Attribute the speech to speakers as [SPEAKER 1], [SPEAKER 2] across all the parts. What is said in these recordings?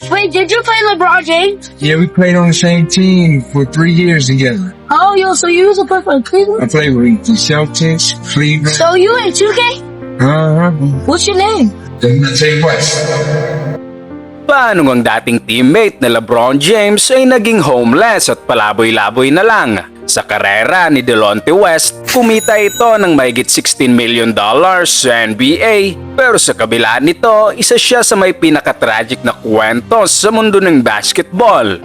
[SPEAKER 1] Wait, did you play LeBron James?
[SPEAKER 2] Yeah, we played on the same team for 3 years together.
[SPEAKER 1] Oh, yo, so you used to play for
[SPEAKER 2] I
[SPEAKER 1] Cleveland?
[SPEAKER 2] played with the Celtics, Cleveland.
[SPEAKER 1] So you in 2K? What's your name?
[SPEAKER 2] Say what?
[SPEAKER 3] Paano ang dating teammate na LeBron James ay naging homeless at palaboy-laboy na lang? Sa karera ni Delonte West, kumita ito ng mahigit $16 million sa NBA. Pero sa kabila nito, isa siya sa may pinaka-tragic na kwento sa mundo ng basketball.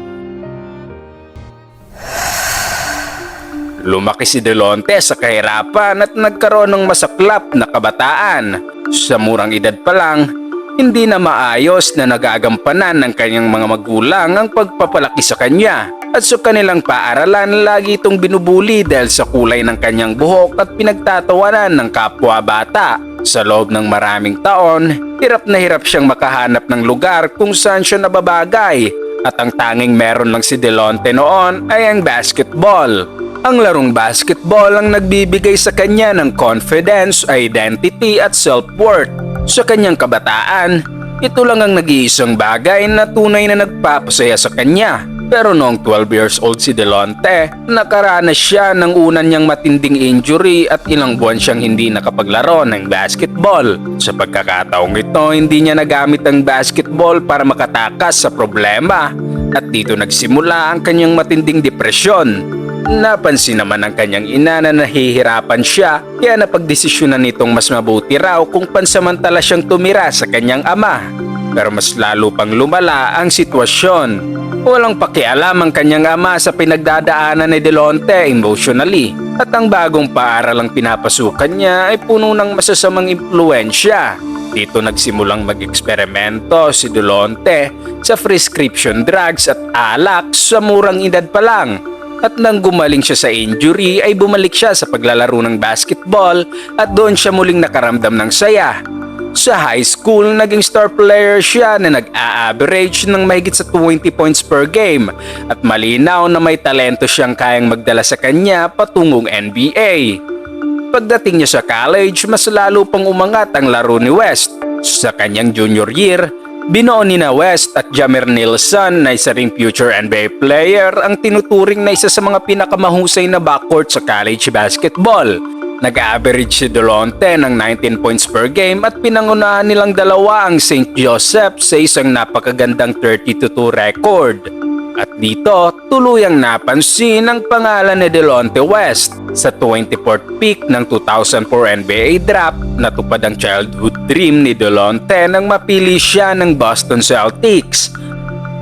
[SPEAKER 3] Lumaki si Delonte sa kahirapan at nagkaroon ng masaklap na kabataan. Sa murang edad pa lang, hindi na maayos na nagagampanan ng kanyang mga magulang ang pagpapalaki sa kanya. At sa kanilang paaralan, lagi itong binubuli dahil sa kulay ng kanyang buhok at pinagtatawanan ng kapwa bata. Sa loob ng maraming taon, hirap na hirap siyang makahanap ng lugar kung saan siya nababagay. At ang tanging meron lang si Delonte noon ay ang basketball. Ang larong basketball ang nagbibigay sa kanya ng confidence, identity at self-worth. Sa kanyang kabataan, ito lang ang nag-iisang bagay na tunay na nagpapasaya sa kanya. Pero noong 12 years old si Delonte, nakaranas siya ng una niyang matinding injury at ilang buwan siyang hindi nakapaglaro ng basketball. Sa pagkakataong ito, hindi niya nagamit ang basketball para makatakas sa problema at dito nagsimula ang kanyang matinding depresyon. Napansin naman ng kanyang ina na nahihirapan siya kaya napagdesisyonan nitong mas mabuti raw kung pansamantala siyang tumira sa kanyang ama. Pero mas lalo pang lumala ang sitwasyon. Walang pakialam ang kanyang ama sa pinagdadaanan ni Delonte emotionally at ang bagong paaralang pinapasukan niya ay puno ng masasamang impluensya. Dito nagsimulang mag-eksperimento si Delonte sa prescription drugs at alak sa murang edad pa lang. At nang gumaling siya sa injury ay bumalik siya sa paglalaro ng basketball at doon siya muling nakaramdam ng saya. Sa high school, naging star player siya na nag-a-average ng mahigit sa 20 points per game at malinaw na may talento siyang kayang magdala sa kanya patungong NBA. Pagdating niya sa college, mas lalo pang umangat ang laro ni West. Sa kanyang junior year, binuo ni na West at Jameer Nelson na isa ring future NBA player ang tinuturing na isa sa mga pinakamahusay na backcourt sa college basketball. Nag-average si Delonte ng 19 points per game at pinangunahan nilang dalawa ang St. Joseph sa isang napakagandang 30-2 record. At dito, tuluyang napansin ang pangalan ni Delonte West. Sa 24th pick ng 2004 NBA draft, natupad ang childhood dream ni Delonte nang mapili siya ng Boston Celtics.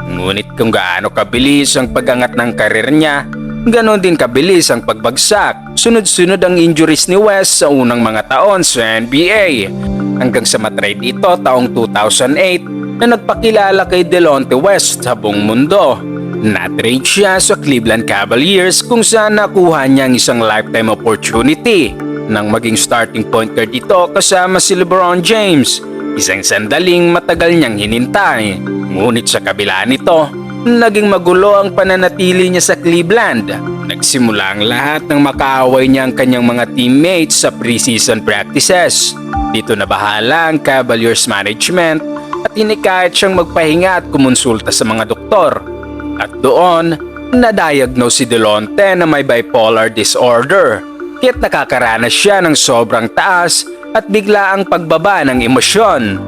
[SPEAKER 3] Ngunit kung gaano kabilis ang pag-angat ng karir niya, ganon din kabilis ang pagbagsak. Sunod-sunod ang injuries ni West sa unang mga taon sa NBA. Hanggang sa matrade ito taong 2008 na nagpakilala kay Delonte West sa buong mundo. Na-trade siya sa Cleveland Cavaliers kung saan nakuha niya ang isang lifetime opportunity nang maging starting point guard ito kasama si LeBron James. Isang sandaling matagal niyang hinintay. Ngunit sa kabila nito, naging magulo ang pananatili niya sa Cleveland. Nagsimula ang lahat ng makaaway niya ang kanyang mga teammates sa preseason practices. Dito na bahala ang Cavaliers management at hinikayat siyang magpahinga at kumonsulta sa mga doktor. At doon, na-diagnose si Delonte na may bipolar disorder. Kaya't nakakaranas siya ng sobrang taas at bigla ang pagbaba ng emosyon.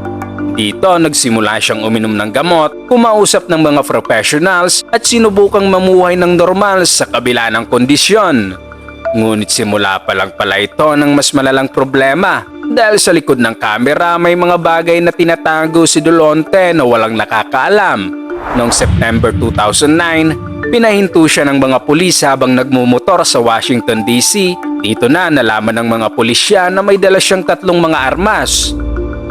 [SPEAKER 3] Dito nagsimula siyang uminom ng gamot, kumausap ng mga professionals at sinubukang mamuhay ng normal sa kabila ng kondisyon. Ngunit simula pa lang pala ito ng mas malalang problema dahil sa likod ng kamera may mga bagay na tinatago si Delonte na walang nakakaalam. Noong September 2009, pinahinto siya ng mga pulis habang nagmumotor sa Washington DC. Dito na nalaman ng mga pulisya na may dala siyang 3 mga armas.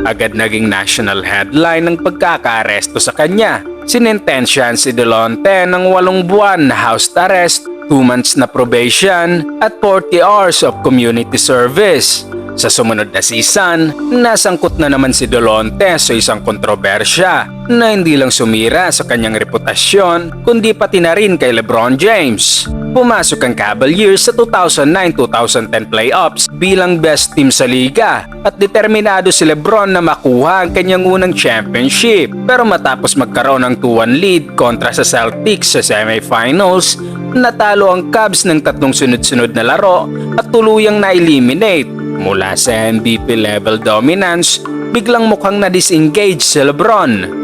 [SPEAKER 3] Agad naging national headline ng pagkakaaresto sa kanya. Sinentensyahan si Delonte ng 8 buwan na house arrest, 2 months na probation at 40 hours of community service. Sa sumunod na season, nasangkot na naman si Delonte sa isang kontrobersya na hindi lang sumira sa kanyang reputasyon kundi pati na rin kay LeBron James. Pumasok ang Cavaliers sa 2009-2010 playoffs bilang best team sa liga at determinado si LeBron na makuha ang kanyang unang championship. Pero matapos magkaroon ng 2-1 lead kontra sa Celtics sa semifinals, natalo ang Cavs ng 3 sunod-sunod na laro at tuluyang na-eliminate. Mula sa MVP level dominance, biglang mukhang na-disengage si LeBron.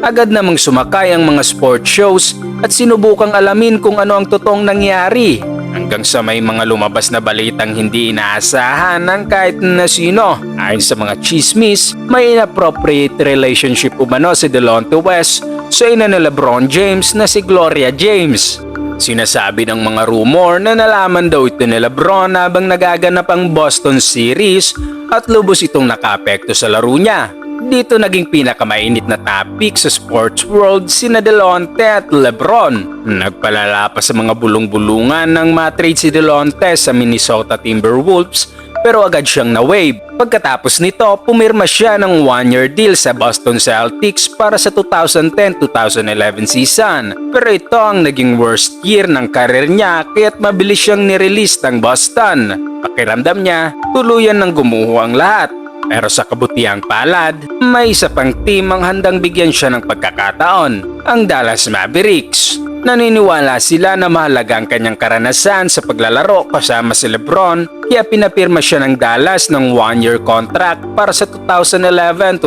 [SPEAKER 3] Agad namang sumakay ang mga sports shows at sinubukang alamin kung ano ang totoong nangyari hanggang sa may mga lumabas na balitang hindi inaasahan ng kahit na sino. Ayon sa mga chismis, may inappropriate relationship umano si Delonte West sa ina ni LeBron James na si Gloria James. Sinasabi ng mga rumor na nalaman daw ito ni LeBron habang nagaganap ang Boston series at lubos itong nakaapekto sa laro niya. Dito naging pinakamainit na topic sa sports world sina Delonte at LeBron. Nagpalala pa sa mga bulong-bulungan ng matrade si Delonte sa Minnesota Timberwolves pero agad siyang na-waive. Pagkatapos nito, pumirma siya ng 1-year deal sa Boston Celtics para sa 2010-2011 season. Pero ito ang naging worst year ng karir niya kaya't mabilis siyang nirelease ng Boston. Pakiramdam niya, tuluyan ng gumuho ang lahat. Pero sa kabutihang palad, may isa pang team ang handang bigyan siya ng pagkakataon, ang Dallas Mavericks. Naniniwala sila na mahalaga ang kanyang karanasan sa paglalaro kasama si LeBron kaya pinapirma siya ng Dallas ng 1-year contract para sa 2011-2012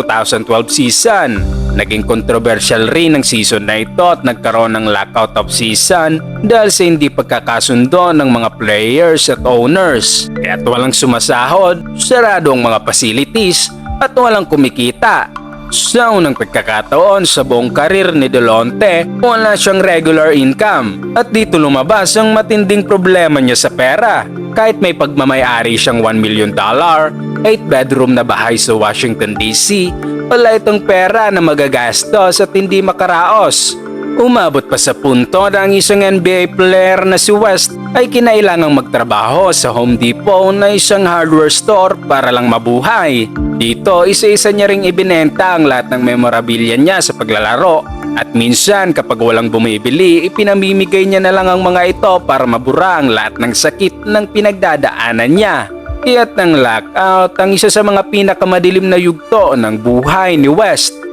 [SPEAKER 3] season. Naging controversial rin ang season na ito at nagkaroon ng lockout of season dahil sa hindi pagkakasundo ng mga players at owners. Kaya't walang sumasahod, sarado ang mga facilities at walang kumikita. Sa unang pagkakataon sa buong karir ni Delonte, wala siyang regular income at dito lumabas ang matinding problema niya sa pera. Kahit may pagmamayari siyang $1 million, 8-bedroom na bahay sa Washington DC, wala itong pera na magagastos at hindi makaraos. Umabot pa sa punto na ang isang NBA player na si West ay kinailangang magtrabaho sa Home Depot na isang hardware store para lang mabuhay. Dito, isa-isa niya ring ibinenta ang lahat ng memorabilia niya sa paglalaro. At minsan kapag walang bumibili, ipinamimigay niya na lang ang mga ito para mabura ang lahat ng sakit ng pinagdadaanan niya. Kaya't ng lockout ang isa sa mga pinakamadilim na yugto ng buhay ni West.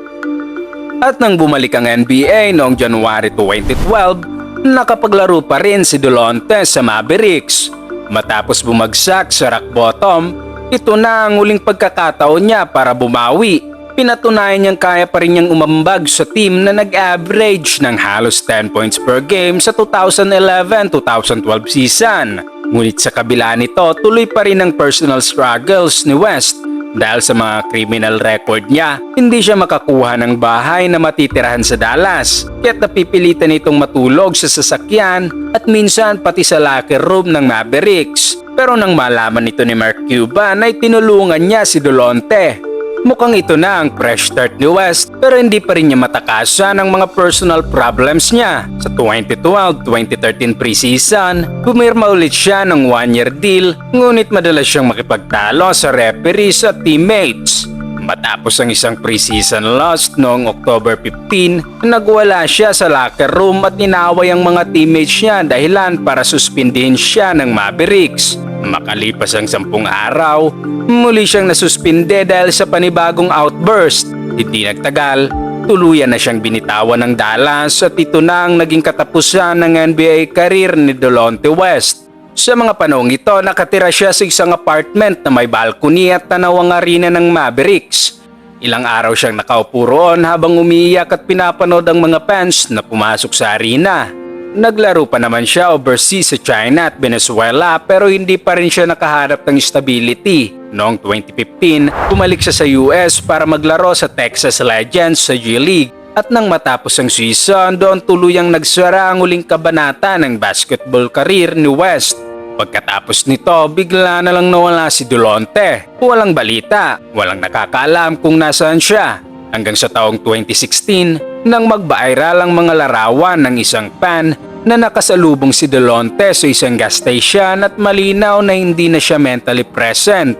[SPEAKER 3] At nang bumalik ang NBA noong January 2012, nakapaglaro pa rin si Delonte sa Mavericks. Matapos bumagsak sa rock bottom, ito na ang uling pagkakataon niya para bumawi. Pinatunayan niyang kaya pa rin niyang umambag sa team na nag-average ng halos 10 points per game sa 2011-2012 season. Ngunit sa kabila nito, tuloy pa rin ang personal struggles ni West. Dahil sa mga criminal record niya, hindi siya makakuha ng bahay na matitirahan sa Dallas. Kaya't napipilitan itong matulog sa sasakyan at minsan pati sa locker room ng Mavericks. Pero nang malaman nito ni Mark Cuban ay tinulungan niya si Delonte. Mukhang ito na ang fresh start ni West pero hindi pa rin niya matakasan ang mga personal problems niya. Sa 2012-2013 preseason, pumirma ulit siya ng 1-year deal ngunit madalas siyang makipagtalo sa referees at teammates. Matapos ang isang preseason loss noong October 15, nagwala siya sa locker room at inaway ang mga teammates niya dahilan para suspindihin siya ng Mavericks. Makalipas ang 10 araw, muli siyang nasuspinde dahil sa panibagong outburst. Hindi nagtagal, tuluyan na siyang binitawan ng Dallas at ito na ang naging katapusan ng NBA career ni Delonte West. Sa mga panahong ito, nakatira siya sa isang apartment na may balcony at tanaw ang arena ng Mavericks. Ilang araw siyang nakaupo roon habang umiiyak at pinapanood ang mga fans na pumasok sa arena. Naglaro pa naman siya overseas sa China at Venezuela pero hindi pa rin siya nakaharap ng stability. Noong 2015, bumalik siya sa US para maglaro sa Texas Legends sa G League. At nang matapos ang season, doon tuluyang nagsara ang uling kabanata ng basketball career ni West. Pagkatapos nito, bigla na lang nawala si Delonte. Walang balita, walang nakakaalam kung nasaan siya. Hanggang sa taong 2016, nang mag-viral ang mga larawan ng isang fan na nakasalubong si Delonte sa isang gas station at malinaw na hindi na siya mentally present.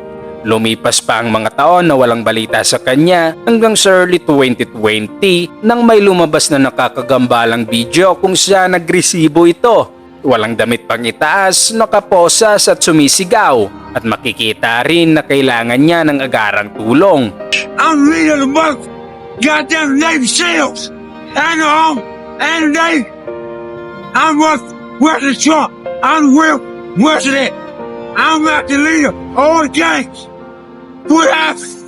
[SPEAKER 3] Lumipas pa ang mga taon na walang balita sa kanya hanggang sa early 2020 nang may lumabas na nakakagambalang video kung saan nagresibo ito. walang damit pang itaas, nakaposas at sumisigaw at makikita rin na kailangan niya ng agarang tulong.
[SPEAKER 2] I'm reading a book. Goddamn Navy SEALs. And home. And they. I'm worth the truck. I'm worth it. I'm not the leader. All the gangs. What happened?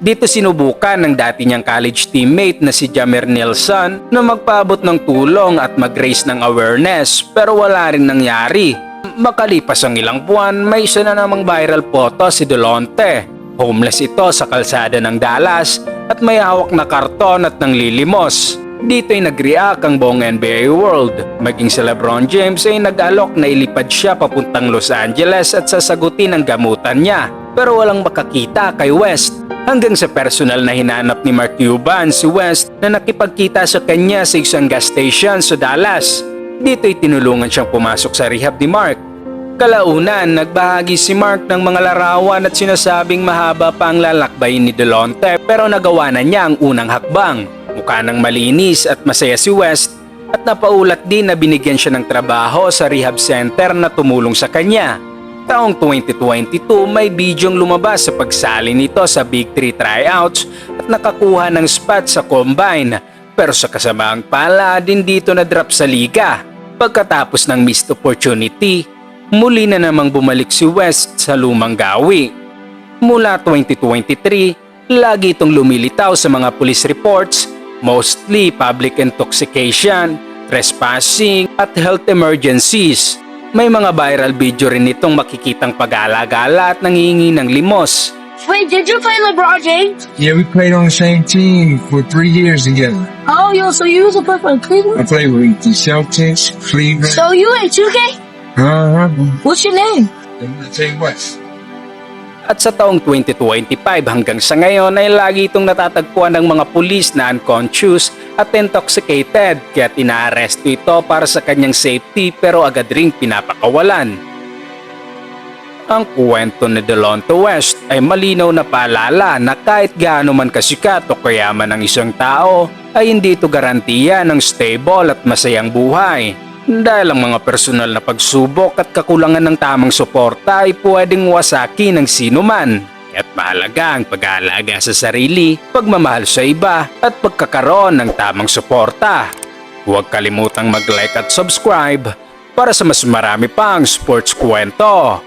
[SPEAKER 3] Dito sinubukan ng dati niyang college teammate na si Jamer Nelson na magpaabot ng tulong at mag-raise ng awareness pero wala rin nangyari. Makalipas ang ilang buwan, may isa na namang viral photo si Delonte. Homeless ito sa kalsada ng Dallas at may hawak na karton at nanglilimos. Dito'y nag-react ang buong NBA world. Maging si LeBron James ay nag-alok na ilipad siya papuntang Los Angeles at sasagutin ang gamutan niya. Pero walang makakita kay West. Hanggang sa personal na hinanap ni Mark Cuban si West na nakipagkita sa kanya sa isang gas station sa Dallas. Dito'y tinulungan siyang pumasok sa rehab ni Mark. Kalaunan, nagbahagi si Mark ng mga larawan at sinasabing mahaba pa ang lalakbayin ni Delonte pero nagawa na niya ang unang hakbang. Mukha nang malinis at masaya si West at napaulat din na binigyan siya ng trabaho sa rehab center na tumulong sa kanya. Taong 2022 may bidyong lumabas sa pagsali nito sa Big 3 tryouts at nakakuha ng spot sa combine pero sa kasamaang pala din dito na drop sa liga. Pagkatapos ng missed opportunity, muli na namang bumalik si West sa lumang gawi. Mula 2023, lagi itong lumilitaw sa mga police reports, mostly public intoxication, trespassing at health emergencies. May mga viral video rin itong makikitang pag-alagala at nangihingi ng limos.
[SPEAKER 1] Wait, did you play LeBron James?
[SPEAKER 2] Yeah, we played on the same team for 3 years together.
[SPEAKER 1] Oh, so you was a player for
[SPEAKER 2] I
[SPEAKER 1] Cleveland?
[SPEAKER 2] played with the Celtics, Cleveland.
[SPEAKER 1] So you in 2K? What's your name?
[SPEAKER 2] I'll tell you what.
[SPEAKER 3] At sa taong 2025 hanggang sa ngayon ay lagi itong natatagpuan ng mga pulis na unconscious at intoxicated kaya inaaresto ito para sa kanyang safety pero agad ring pinapakawalan. Ang kwento ni Delonte West ay malinaw na paalala na kahit gaano man kasikat o kayaman ng isang tao ay hindi ito garantiya ng stable at masayang buhay. Dahil ang mga personal na pagsubok at kakulangan ng tamang suporta ay pwedeng wasaki ng sino man. At mahalaga ang pag-aalaga sa sarili, pagmamahal sa iba at pagkakaroon ng tamang suporta. Huwag kalimutang mag-like at subscribe para sa mas marami pang sports kwento.